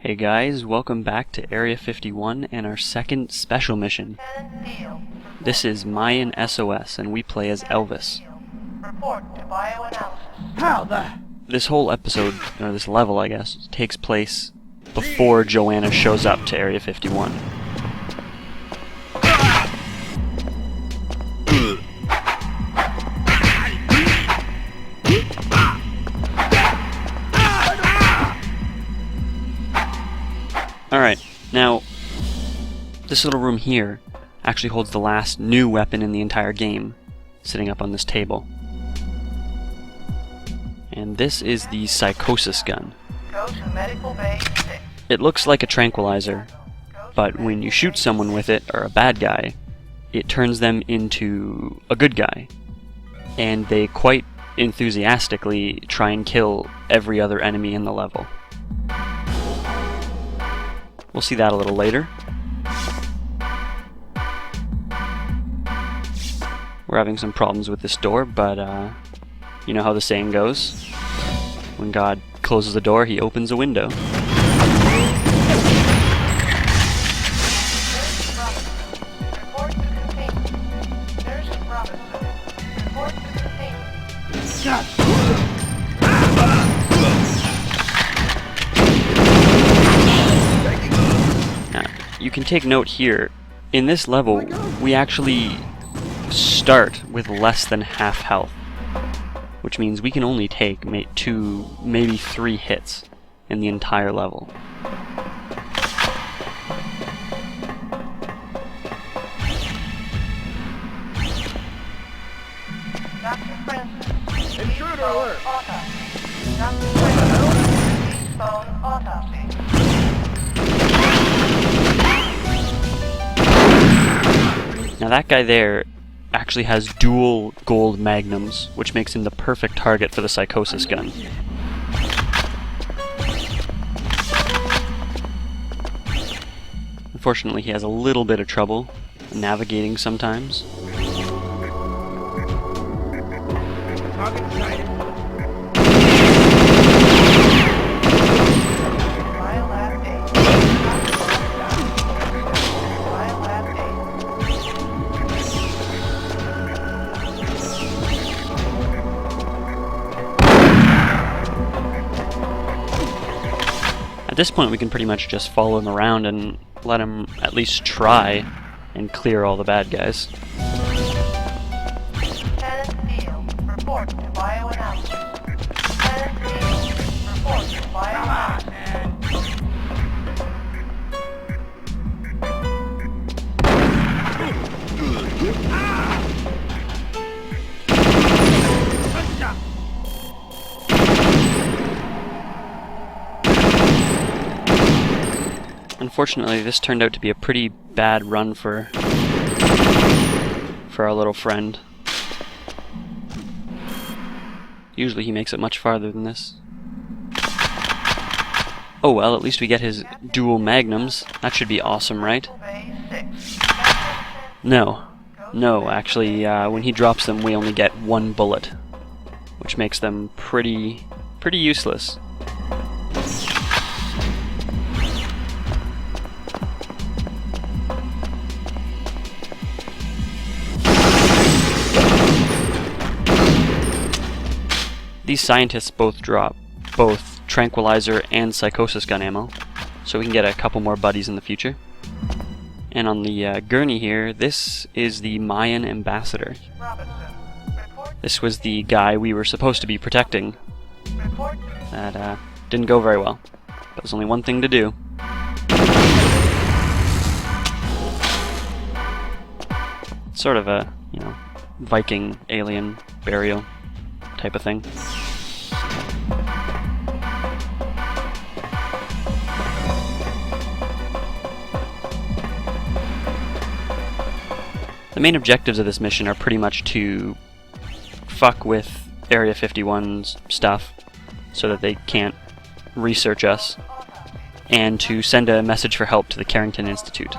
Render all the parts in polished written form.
Hey guys, welcome back to Area 51 and our second special mission. This is Maian SOS and we play as Elvis. This whole episode, or this level I guess, takes place before Joanna shows up to Area 51. Alright, now, this little room here actually holds the last new weapon in the entire game, sitting up on this table. And this is the psychosis gun. It looks like a tranquilizer, but when you shoot someone with it, or a bad guy, it turns them into a good guy. And they quite enthusiastically try and kill every other enemy in the level. We'll see that a little later. We're having some problems with this door, but you know how the saying goes. When God closes a door, he opens a window. You can take note here, in this level, we actually start with less than half health, which means we can only take 2, maybe 3 hits in the entire level. Intruder alert! Now that guy there actually has dual gold magnums, which makes him the perfect target for the psychosis gun. Unfortunately, he has a little bit of trouble navigating sometimes. At this point we can pretty much just follow him around and let him at least try and clear all the bad guys. Unfortunately, this turned out to be a pretty bad run for our little friend. Usually he makes it much farther than this. Oh well, at least we get his dual magnums. That should be awesome, right? No, actually, when he drops them we only get 1 bullet, which makes them pretty useless. These scientists both drop both tranquilizer and psychosis gun ammo, so we can get a couple more buddies in the future. And on the gurney here, this is the Maian ambassador. This was the guy we were supposed to be protecting. That didn't go very well, but there's only one thing to do. Sort of a, Viking alien burial type of thing. The main objectives of this mission are pretty much to fuck with Area 51's stuff so that they can't research us, and to send a message for help to the Carrington Institute.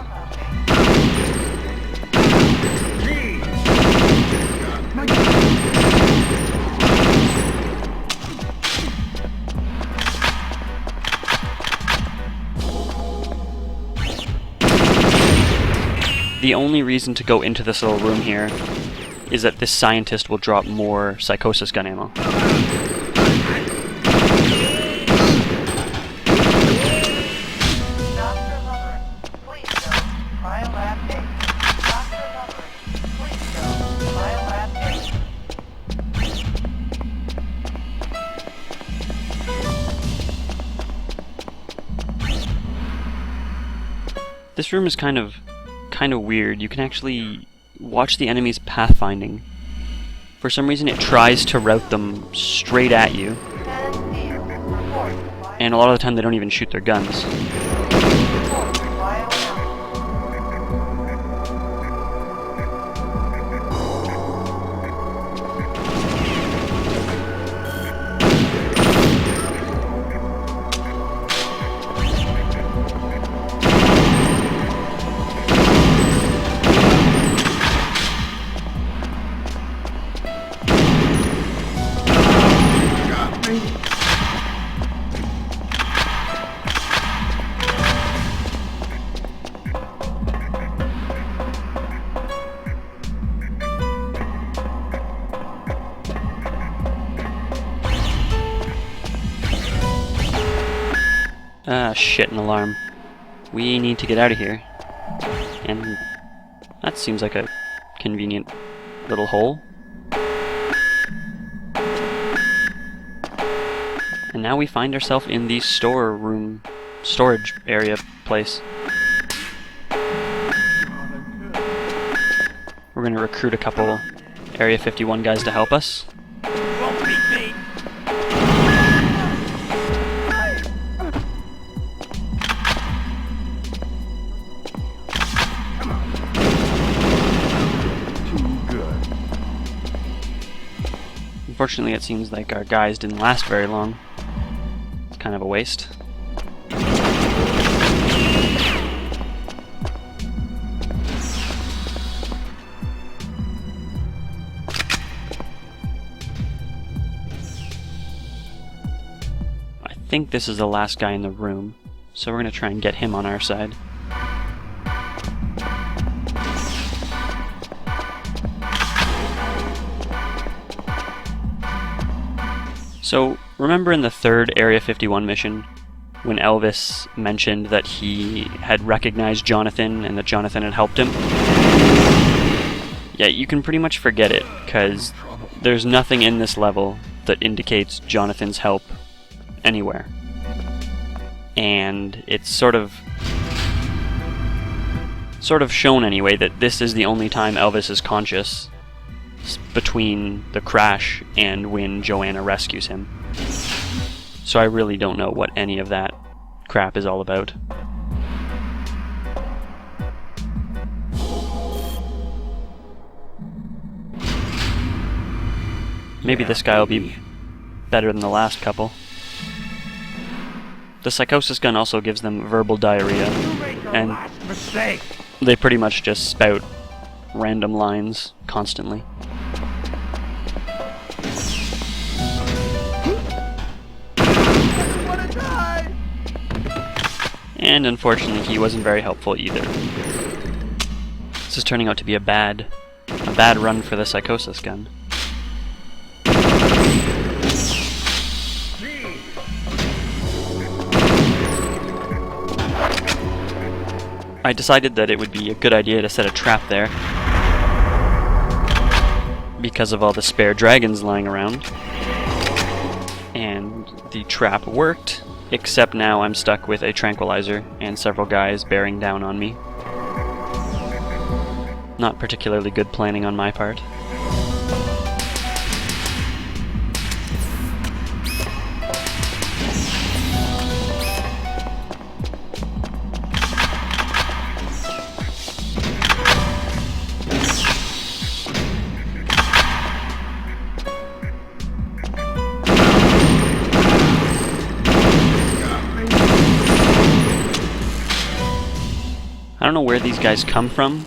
The only reason to go into this little room here is that this scientist will drop more psychosis gun ammo. This room is kind of weird. You can actually watch the enemy's pathfinding. For some reason it tries to route them straight at you. And a lot of the time they don't even shoot their guns. Ah, shit, an alarm. We need to get out of here. And that seems like a convenient little hole. And now we find ourselves in the storage area place. We're gonna recruit a couple Area 51 guys to help us. Unfortunately, it seems like our guys didn't last very long. It's kind of a waste. I think this is the last guy in the room, so we're going to try and get him on our side. So, remember in the third Area 51 mission, when Elvis mentioned that he had recognized Jonathan and that Jonathan had helped him? Yeah, you can pretty much forget it, because there's nothing in this level that indicates Jonathan's help anywhere. And it's sort of shown anyway that this is the only time Elvis is conscious between the crash and when Joanna rescues him. So I really don't know what any of that crap is all about. Maybe this guy will be better than the last couple. The psychosis gun also gives them verbal diarrhea, and they pretty much just spout random lines constantly. And unfortunately, he wasn't very helpful either. This is turning out to be a bad run for the psychosis gun. I decided that it would be a good idea to set a trap there because of all the spare dragons lying around. And the trap worked, except now I'm stuck with a tranquilizer and several guys bearing down on me. Not particularly good planning on my part. I don't know where these guys come from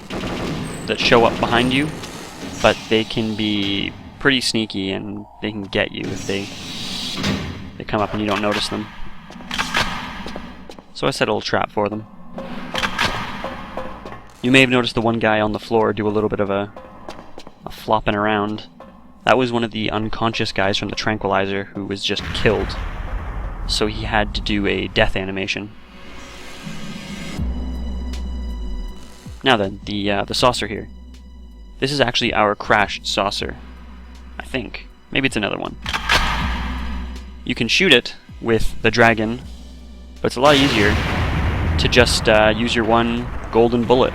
that show up behind you, but they can be pretty sneaky and they can get you if they come up and you don't notice them. So I set a little trap for them. You may have noticed the one guy on the floor do a little bit of a flopping around. That was one of the unconscious guys from the tranquilizer who was just killed. So he had to do a death animation. Now then, the saucer here. This is actually our crashed saucer. I think. Maybe it's another one. You can shoot it with the dragon, but it's a lot easier to just use your one golden bullet.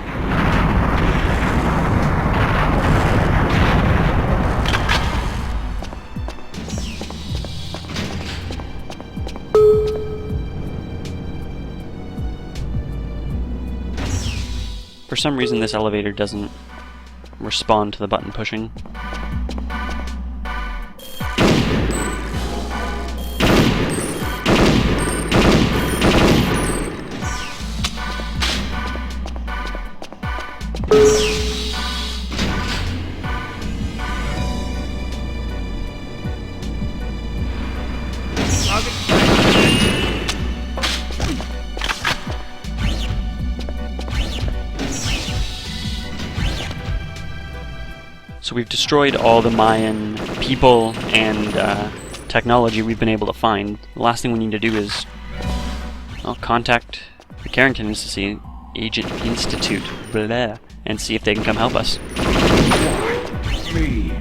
For some reason this elevator doesn't respond to the button pushing. So we've destroyed all the Mayan people and technology we've been able to find. The last thing we need to do is contact the Carrington Institute, and see if they can come help us. Me.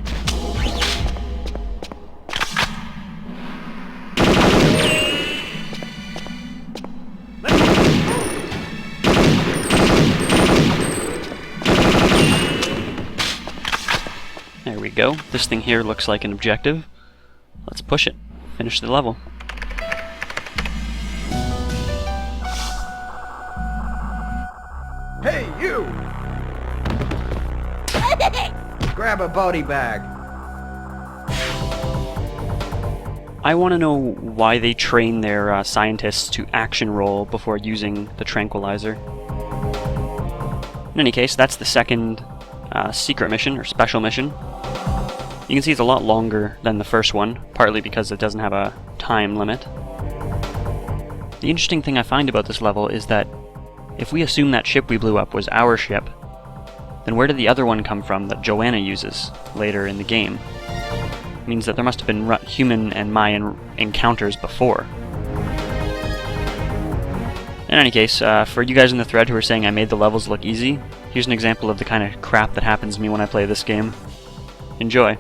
There we go. This thing here looks like an objective. Let's push it. Finish the level. Hey, you! Grab a body bag. I want to know why they train their scientists to action roll before using the tranquilizer. In any case, that's the second secret mission, or special mission. You can see it's a lot longer than the first one, partly because it doesn't have a time limit. The interesting thing I find about this level is that if we assume that ship we blew up was our ship, then where did the other one come from that Joanna uses later in the game? It means that there must have been human and Mayan encounters before. In any case, for you guys in the thread who are saying I made the levels look easy, here's an example of the kind of crap that happens to me when I play this game. Enjoy.